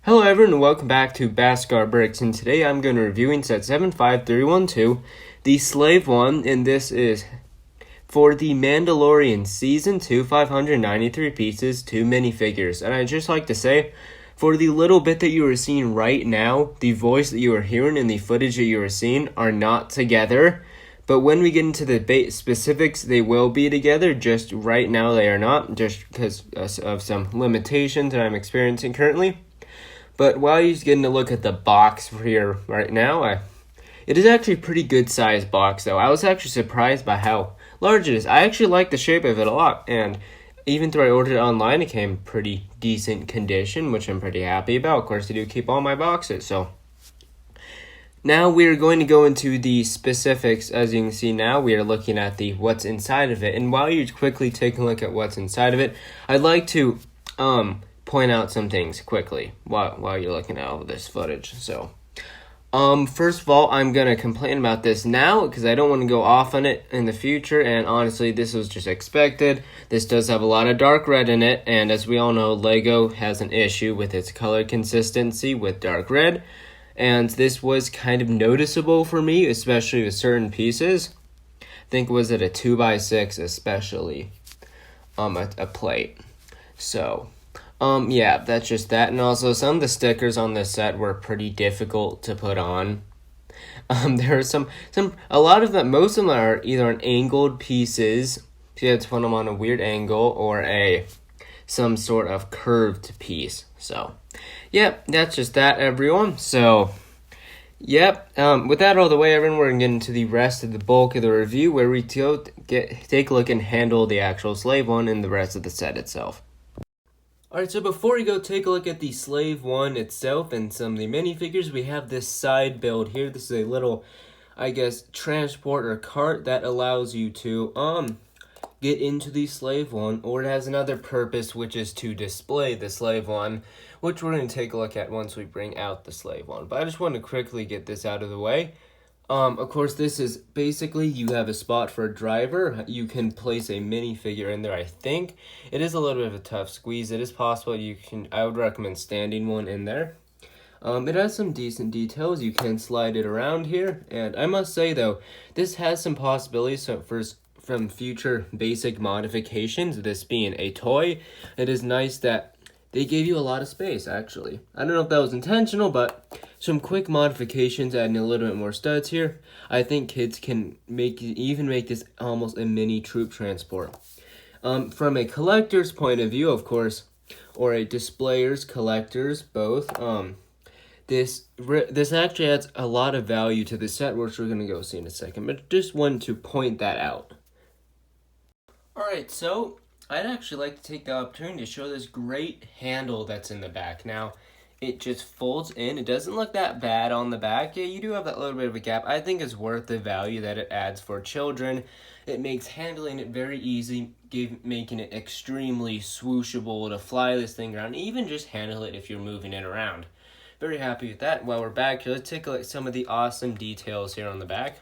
Hello everyone and welcome back to Baskar Bricks, and today I'm going to be reviewing set 75312, the Slave one, and this is for the Mandalorian Season 2, 593 pieces, 2 minifigures. And I'd just like to say, for the little bit that you are seeing right now, the voice that you are hearing and the footage that you are seeing are not together. But when we get into the specifics, they will be together. Just right now they are not, just because of some limitations that I'm experiencing currently. But while you're getting a look at the box here right now, it is actually a pretty good sized box though. I was actually surprised by how large it is. I actually like the shape of it a lot, and even though I ordered it online, it came pretty decent condition, which I'm pretty happy about. Of course, I do keep all my boxes, so. Now we are going to go into the specifics. As you can see now, we are looking at the what's inside of it. And while you're quickly taking a look at what's inside of it, I'd like to point out some things quickly while you're looking at all of this footage. So, first of all, I'm going to complain about this now because I don't want to go off on it in the future. And honestly, this was just expected. This does have a lot of dark red in it. And as we all know, Lego has an issue with its color consistency with dark red. And this was kind of noticeable for me, especially with certain pieces. I think was it a 2x6 especially, a plate. So, yeah, that's just that. And also some of the stickers on this set were pretty difficult to put on. There are a lot of them, most of them are either on angled pieces. So you have to put them on a weird angle or some sort of curved piece. So, yep, that's just that, everyone. So, yep, with that out of the way, everyone, we're going to get into the rest of the bulk of the review where we take a look and handle the actual Slave one and the rest of the set itself. Alright, so before we go take a look at the Slave one itself and some of the minifigures, we have this side build here. This is a little, I guess, transport or cart that allows you to, get into the Slave one, or it has another purpose, which is to display the Slave one, which we're going to take a look at once we bring out the Slave one. But I just want to quickly get this out of the way. Of course, this is basically, you have a spot for a driver. You can place a minifigure in there, I think. It is a little bit of a tough squeeze. It is possible I would recommend standing one in there. It has some decent details. You can slide it around here. And I must say, though, this has some possibilities from future basic modifications, this being a toy. It is nice that they gave you a lot of space, actually. I don't know if that was intentional, but some quick modifications, adding a little bit more studs here. I think kids can make this almost a mini troop transport. From a collector's point of view, of course, or a displayer's, collector's, both, this actually adds a lot of value to the set, which we're going to go see in a second, but just wanted to point that out. Alright, so I'd actually like to take the opportunity to show this great handle that's in the back. Now, it just folds in. It doesn't look that bad on the back. Yeah, you do have that little bit of a gap. I think it's worth the value that it adds for children. It makes handling it very easy, making it extremely swooshable to fly this thing around, even just handle it if you're moving it around. Very happy with that. While we're back here, let's take a look at some of the awesome details here on the back.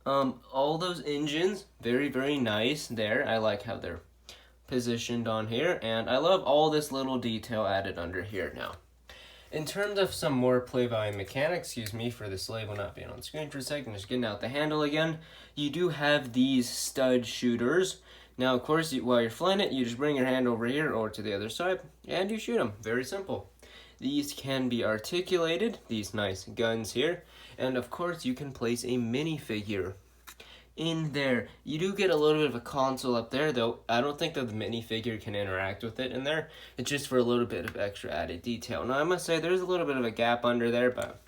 All those engines, very, very nice there. I like how they're positioned on here, and I love all this little detail added under here now. In terms of some more play value mechanics, excuse me for the Slave one not being on screen for a second, just getting out the handle again, you do have these stud shooters. Now, of course, while you're flying it, you just bring your hand over here or to the other side, and you shoot them. Very simple. These can be articulated, these nice guns here, and of course, you can place a minifigure in there. You do get a little bit of a console up there, though I don't think that the minifigure can interact with it in there. It's just for a little bit of extra added detail. Now, I must say there's a little bit of a gap under there, but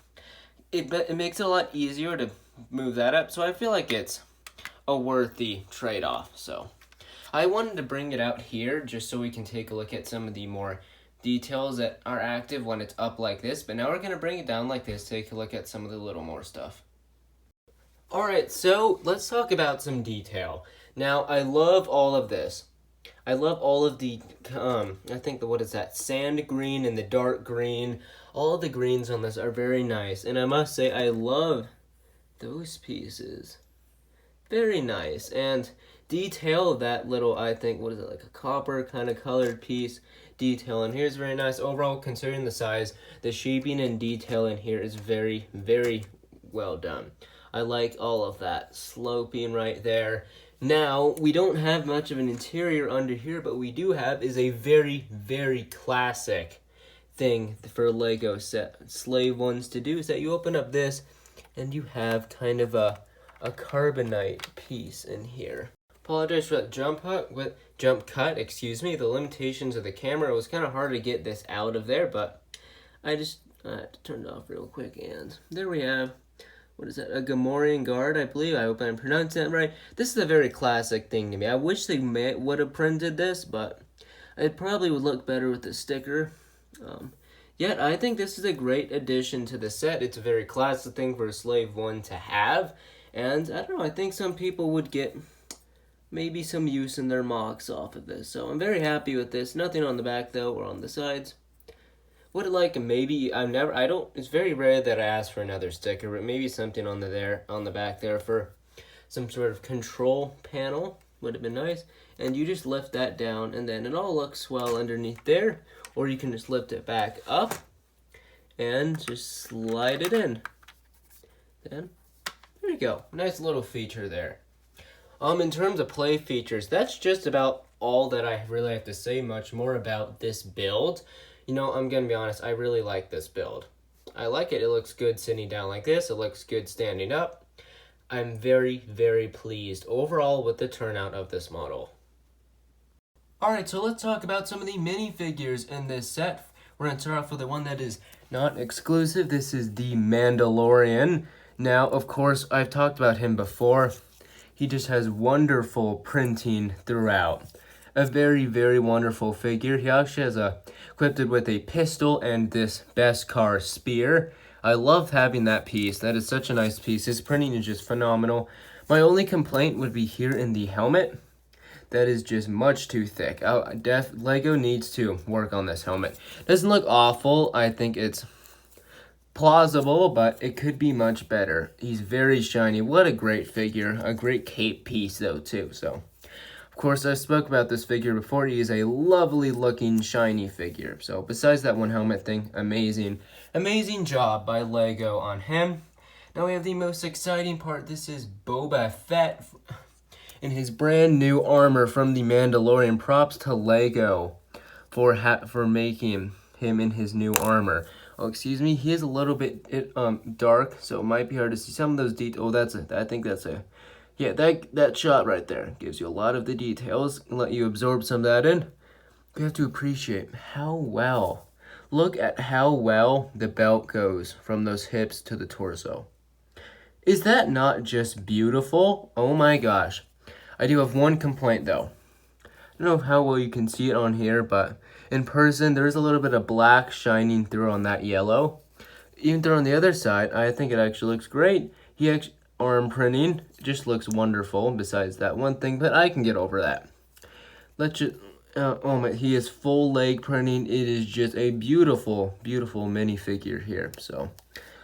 it makes it a lot easier to move that up, so I feel like it's a worthy trade-off. So I wanted to bring it out here just so we can take a look at some of the more details that are active when it's up like this, but now we're going to bring it down like this, take a look at some of the little more stuff. Alright, so let's talk about some detail. Now, I love all of this. I love all of the, I think what is that, sand green and the dark green. All of the greens on this are very nice. And I must say, I love those pieces. Very nice. And detail of that little, I think, what is it, like a copper kind of colored piece. detail in here is very nice. Overall, considering the size, the shaping and detail in here is very, very well done. I like all of that sloping right there. Now, we don't have much of an interior under here, but we do have is a very, very classic thing for Lego slave ones to do, is that you open up this and you have kind of a carbonite piece in here. Apologize for that jump cut, excuse me. The limitations of the camera, it was kind of hard to get this out of there, but I just had to turn it off real quick, and there we have, what is that, a Gamorrean guard, I believe. I hope I'm pronouncing that right. This is a very classic thing to me. I wish they would have printed this, but it probably would look better with the sticker. Yet, I think this is a great addition to the set. It's a very classic thing for a Slave 1 to have. And, I don't know, I think some people would get maybe some use in their mocks off of this. So, I'm very happy with this. Nothing on the back, though, or on the sides. Would it like, maybe, it's very rare that I ask for another sticker, but maybe something on the back there for some sort of control panel would have been nice. And you just lift that down, and then it all looks well underneath there. Or you can just lift it back up and just slide it in. Then, there you go. Nice little feature there. In terms of play features, that's just about all that I really have to say much more about this build. You know, I'm going to be honest, I really like this build. I like it. It looks good sitting down like this. It looks good standing up. I'm very, very pleased overall with the turnout of this model. Alright, so let's talk about some of the minifigures in this set. We're going to start off with the one that is not exclusive. This is the Mandalorian. Now, of course, I've talked about him before. He just has wonderful printing throughout. A very, very wonderful figure. He actually has equipped with a pistol and this Beskar spear. I love having that piece. That is such a nice piece. His printing is just phenomenal. My only complaint would be here in the helmet. That is just much too thick. Lego needs to work on this helmet. Doesn't look awful. I think it's plausible, but it could be much better. He's very shiny. What a great figure. A great cape piece, though, too. So, of course, I spoke about this figure before. He is a lovely looking, shiny figure. So, besides that one helmet thing, amazing. Amazing job by Lego on him. Now we have the most exciting part. This is Boba Fett in his brand new armor from the Mandalorian. Props to Lego for making him in his new armor. Oh, excuse me, he is a little bit dark, so it might be hard to see some of those details. Oh, I think that's a, yeah, that shot right there gives you a lot of the details and let you absorb some of that in. You have to appreciate how well, look at how well the belt goes from those hips to the torso. Is that not just beautiful? Oh my gosh. I do have one complaint, though. I don't know how well you can see it on here, but in person, there's a little bit of black shining through on that yellow. Even though on the other side, I think it actually looks great. Arm printing just looks wonderful, besides that one thing, but I can get over that. He is full leg printing. It is just a beautiful, beautiful minifigure here. So,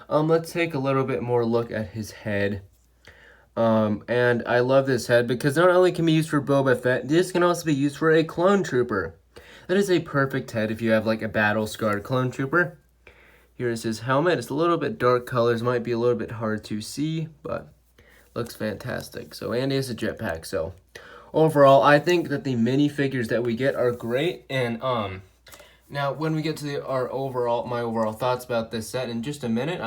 let's take a little bit more look at his head. And I love this head because not only can be used for Boba Fett, this can also be used for a clone trooper. That is a perfect head if you have like a battle-scarred clone trooper. Here is his helmet. It's a little bit dark colors, might be a little bit hard to see, but looks fantastic. So, and he has a jetpack. So, overall, I think that the minifigures that we get are great. And now when we get to my overall thoughts about this set in just a minute,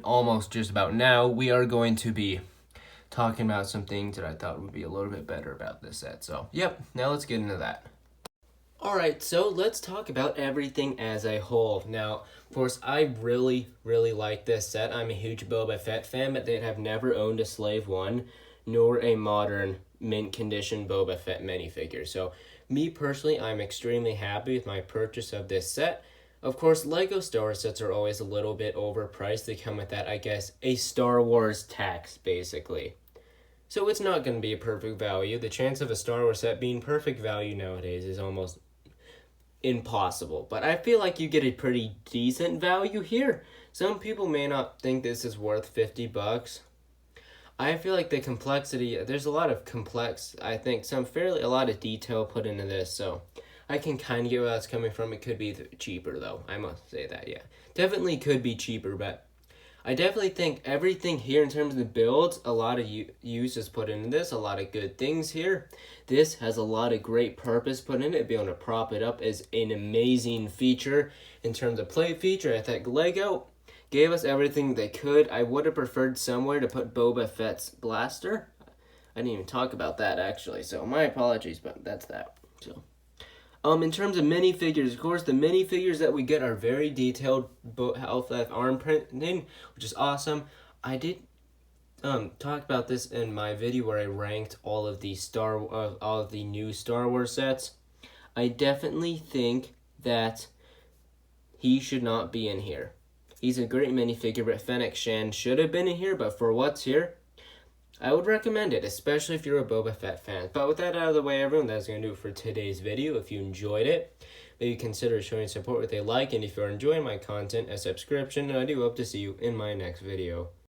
almost just about now, we are going to be talking about some things that I thought would be a little bit better about this set. So, yep, now let's get into that. Alright, so let's talk about everything as a whole. Now, of course, I really, really like this set. I'm a huge Boba Fett fan, but they have never owned a Slave 1, nor a modern mint condition Boba Fett minifigure. So, me personally, I'm extremely happy with my purchase of this set. Of course, Lego Star Wars sets are always a little bit overpriced. They come with that, I guess, a Star Wars tax, basically. So it's not going to be a perfect value. The chance of a Star Wars set being perfect value nowadays is almost impossible. But I feel like you get a pretty decent value here. Some people may not think this is worth $50. I feel like the complexity, there's a lot of a lot of detail put into this. So I can kind of get where that's coming from. It could be cheaper, though. I must say that, yeah. Definitely could be cheaper, but I definitely think everything here in terms of the builds, a lot of use is put into this, a lot of good things here. This has a lot of great purpose put in it. Being able to prop it up is an amazing feature in terms of play feature. I think LEGO gave us everything they could. I would have preferred somewhere to put Boba Fett's blaster. I didn't even talk about that, actually, so my apologies, but that's that. So, in terms of minifigures, of course, the minifigures that we get are very detailed Half-Life arm printing, which is awesome. I did talk about this in my video where I ranked all of the new Star Wars sets. I definitely think that he should not be in here. He's a great minifigure, but Fennec Shan should have been in here, but for what's here, I would recommend it, especially if you're a Boba Fett fan. But with that out of the way, everyone, that's going to do it for today's video. If you enjoyed it, maybe consider showing support with a like, and if you're enjoying my content, a subscription, and I do hope to see you in my next video.